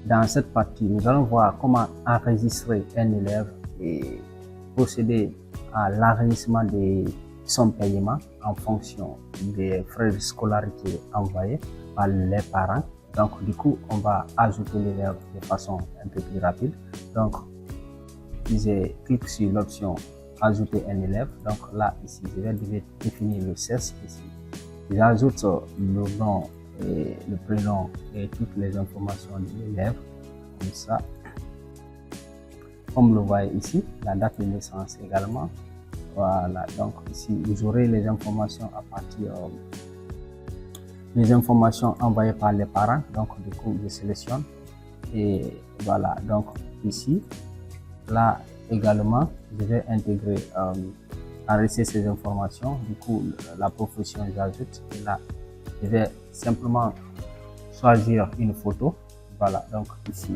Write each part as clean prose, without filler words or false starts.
dans cette partie, nous allons voir comment enregistrer un élève et procéder à l'enregistrement de son paiement en fonction des frais de scolarité envoyés par les parents. Donc, du coup, on va ajouter l'élève de façon un peu plus rapide. Donc, je clique sur l'option ajouter un élève. Donc là, ici, je vais définir le CES ici. J'ajoute le nom et le prénom et toutes les informations de l'élève, comme ça. Comme vous le voyez ici, la date de naissance également. Voilà, donc ici, vous aurez les informations à partir des informations envoyées par les parents. Donc, du coup, je sélectionne et voilà. Donc, ici, là également, je vais intégrer, enregistrer ces informations. Du coup, la profession, j'ajoute. Et là, je vais simplement choisir une photo. Voilà, donc ici,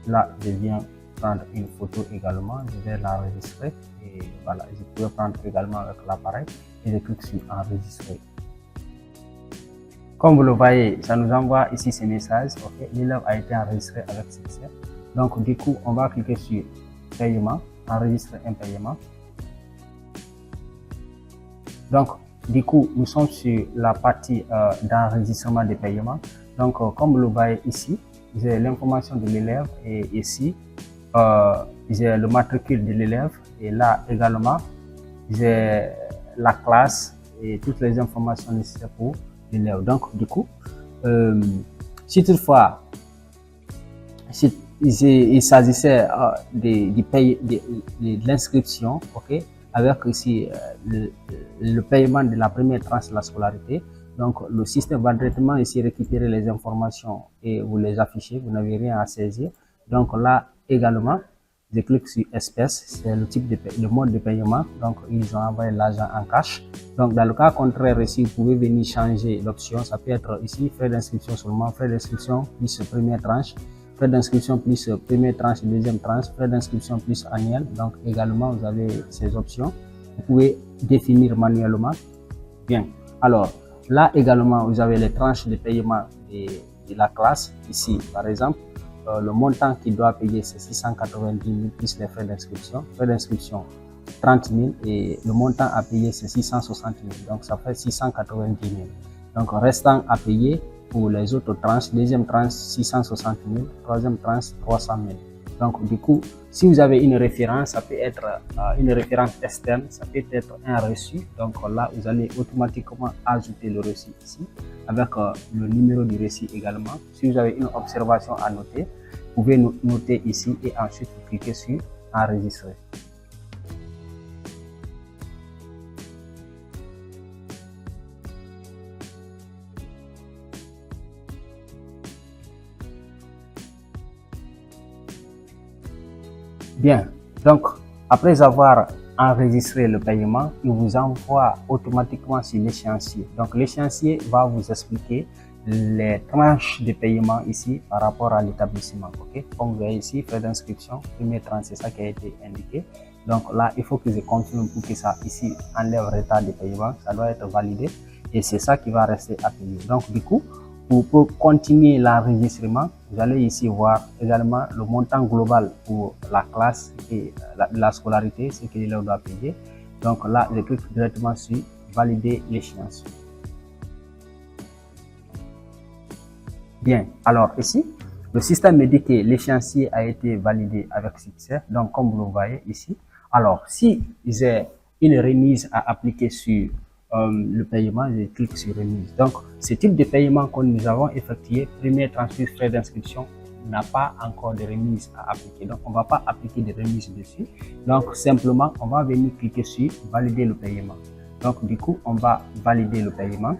là, je viens prendre une photo également. Je vais l'enregistrer. Et voilà, je peux prendre également avec l'appareil et je clique sur enregistrer. Comme vous le voyez, ça nous envoie ici ces messages. Ok, l'élève a été enregistré avec succès. Donc, du coup, on va cliquer sur paiement, enregistrer un paiement. Donc, du coup, nous sommes sur la partie d'enregistrement des paiements. Donc, comme vous le voyez ici, j'ai l'information de l'élève et ici, j'ai le matricule de l'élève et là également, j'ai la classe et toutes les informations nécessaires pour l'élève. Donc, du coup, si toutefois, il s'agissait de l'inscription, ok, avec ici le paiement de la première tranche de la scolarité. Donc, le système va directement ici récupérer les informations et vous les afficher. Vous n'avez rien à saisir. Donc, là également, je clique sur espèces, c'est le type le mode de paiement. Donc, ils ont envoyé l'argent en cash. Donc, dans le cas contraire, ici, vous pouvez venir changer l'option. Ça peut être ici, frais d'inscription seulement, frais d'inscription plus première tranche, frais d'inscription plus première tranche, deuxième tranche, frais d'inscription plus annuel. Donc, également, vous avez ces options. Vous pouvez définir manuellement. Bien. Alors, là également, vous avez les tranches de paiement de la classe. Ici, par exemple, le montant qu'il doit payer, c'est 690 000 plus les frais d'inscription. Frais d'inscription, 30 000 et le montant à payer, c'est 660 000. Donc, ça fait 690 000. Donc, restant à payer pour les autres tranches. Deuxième tranche, 660 000. Troisième tranche, 300 000. Donc, du coup, si vous avez une référence, ça peut être une référence externe, ça peut être un reçu. Donc là, vous allez automatiquement ajouter le reçu ici avec le numéro du reçu également. Si vous avez une observation à noter, vous pouvez noter ici et ensuite vous cliquez sur enregistrer. Bien, donc après avoir enregistré le paiement, il vous envoie automatiquement sur l'échéancier. Donc l'échéancier va vous expliquer les tranches de paiement ici par rapport à l'établissement. Okay? Comme vous voyez ici, frais d'inscription, première tranche, c'est ça qui a été indiqué. Donc là, il faut que je continue pour que ça ici enlève retard de paiement. Ça doit être validé et c'est ça qui va rester à payer. Donc du coup, pour continuer l'enregistrement, vous allez ici voir également le montant global pour la classe et la scolarité, ce que l'élève doit payer. Donc là, je clique directement sur valider l'échéance. Bien, alors ici, le système me dit que l'échéancier a été validé avec succès. Donc comme vous le voyez ici, alors si j'ai une remise à appliquer sur le paiement, je clique sur remise. Donc, ce type de paiement que nous avons effectué, premier transfert frais d'inscription, n'a pas encore de remise à appliquer. Donc, on ne va pas appliquer de remise dessus. Donc, simplement, on va venir cliquer sur valider le paiement. Donc, du coup, on va valider le paiement.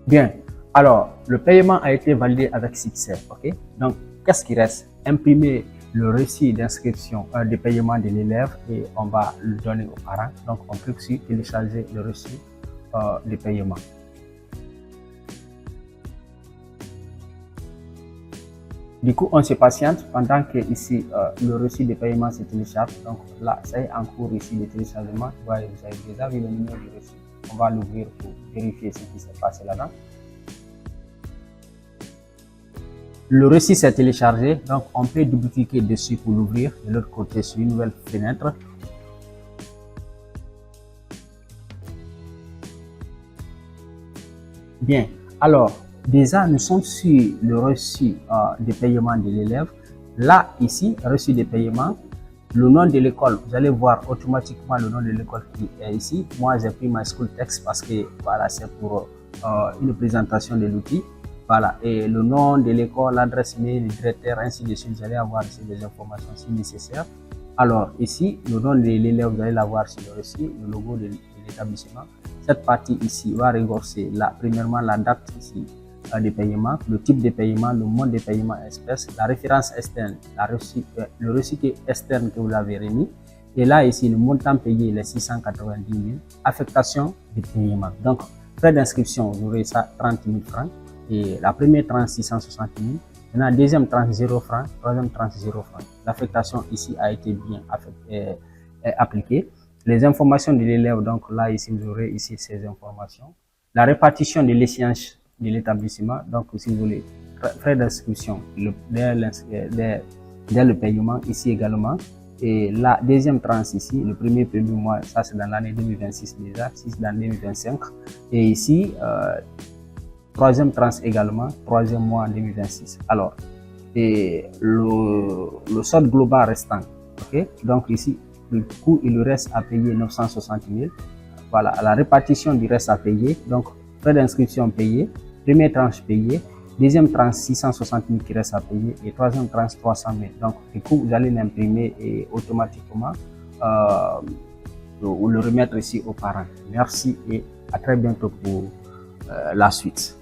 Bien. Alors, le paiement a été validé avec succès. OK? Donc, qu'est-ce qui reste? Imprimer le reçu d'inscription de paiement de l'élève et on va le donner aux parents. Donc, on clique sur télécharger le reçu de paiement. Du coup, on se patiente pendant que ici le reçu de paiement se télécharge. Donc là, ça est en cours ici de téléchargement. Vous avez déjà vu le numéro du reçu. On va l'ouvrir pour vérifier ce qui s'est passé là-dedans. Le reçu s'est téléchargé, donc on peut double-cliquer dessus pour l'ouvrir de l'autre côté sur une nouvelle fenêtre. Bien, alors déjà nous sommes sur le reçu de paiement de l'élève. Là, ici, reçu de paiement, le nom de l'école, vous allez voir automatiquement le nom de l'école qui est ici. Moi, j'ai pris My School Text parce que voilà, c'est pour une présentation de l'outil. Voilà, et le nom de l'école, l'adresse mail, le directeur, ainsi de suite, vous allez avoir ici des informations si nécessaire. Alors, ici, le nom de l'élève, vous allez l'avoir sur le reçu, le logo de l'établissement. Cette partie ici va regorger premièrement la date ici de paiement, le type de paiement, le mode de paiement espèce, la référence externe, le reçu externe que vous avez remis. Et là, ici, le montant payé, les 690 000, affectation de paiement. Donc, frais d'inscription, vous aurez ça 30 000 francs. Et la première tranche 660 000. Maintenant, deuxième tranche 0 francs, troisième tranche 0 francs. L'affectation ici a été bien appliquée. Les informations de l'élève, donc là, ici, vous aurez ici ces informations. La répartition de l'échéance de l'établissement, donc si vous voulez, frais d'inscription dès le paiement, ici également. Et la deuxième tranche ici, le premier mois, ça c'est dans l'année 2026 déjà, 6 dans 2025. Et ici, troisième tranche également, troisième mois en 2026. Alors, et le solde global restant, ok? Donc ici, le coût, il reste à payer 960 000. Voilà, la répartition du reste à payer. Donc, frais d'inscription payé, première tranche payée, deuxième tranche 660 000 qui reste à payer et troisième tranche 300 000. Donc, du coup, vous allez l'imprimer et automatiquement ou le remettre ici aux parents. Merci et à très bientôt pour la suite.